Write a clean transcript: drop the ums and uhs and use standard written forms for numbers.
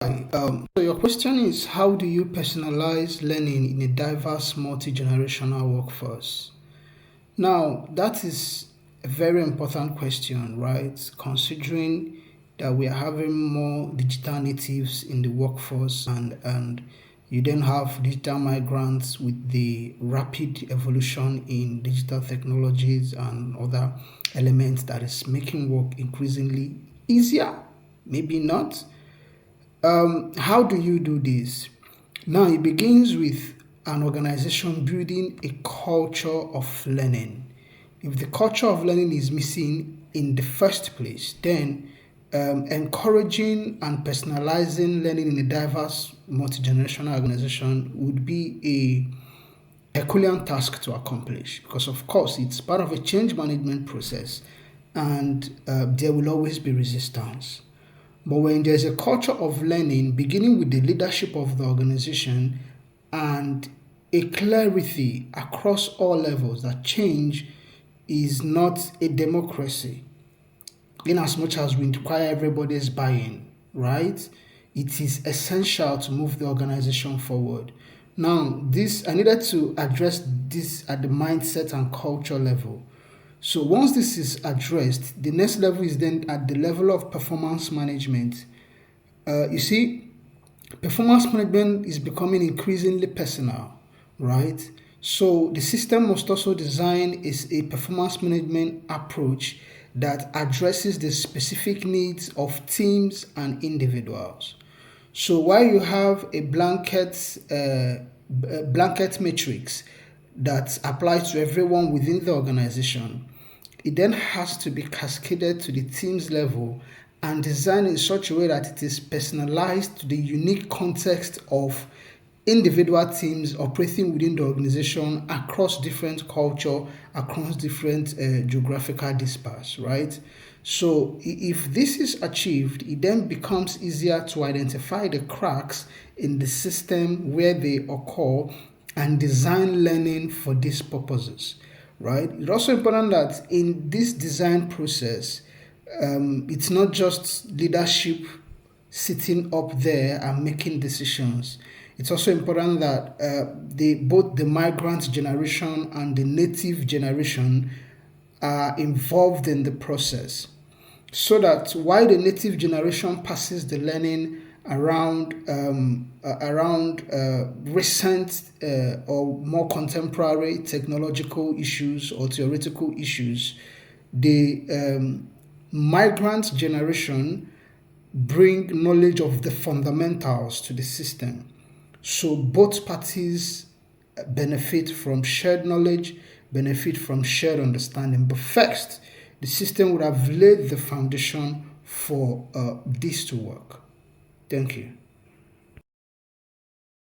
So your question is, how do you personalize learning in a diverse multi-generational workforce? Now, that is a very important question, right? Considering that we are having more digital natives in the workforce, and you then have digital migrants with the rapid evolution in digital technologies and other elements that is making work increasingly easier, maybe not. How do you do this? Now, it begins with an organization building a culture of learning. If the culture of learning is missing in the first place, then encouraging and personalizing learning in a diverse multi-generational organization would be a Herculean task to accomplish, because of course it's part of a change management process, and there will always be resistance. But when there's a culture of learning, beginning with the leadership of the organization and a clarity across all levels that change is not a democracy, in as much as we require everybody's buy-in, right? It is essential to move the organization forward. Now, this I needed to address this at the mindset and culture level. So once this is addressed, the next level is then at the level of performance management. You see, performance management is becoming increasingly personal, right? So the system must also design is a performance management approach that addresses the specific needs of teams and individuals. So while you have a blanket matrix that applies to everyone within the organization, it then has to be cascaded to the team's level and designed in such a way that it is personalized to the unique context of individual teams operating within the organization across different culture, across different geographical disperse, right? So if this is achieved, it then becomes easier to identify the cracks in the system where they occur and design learning for these purposes, right? It's also important that in this design process, it's not just leadership sitting up there and making decisions. It's also important that both the migrant generation and the native generation are involved in the process, so that while the native generation passes the learning around recent or more contemporary technological issues or theoretical issues, the migrant generation bring knowledge of the fundamentals to the system. So both parties benefit from shared knowledge, benefit from shared understanding. But first, the system would have laid the foundation for this to work. Thank you.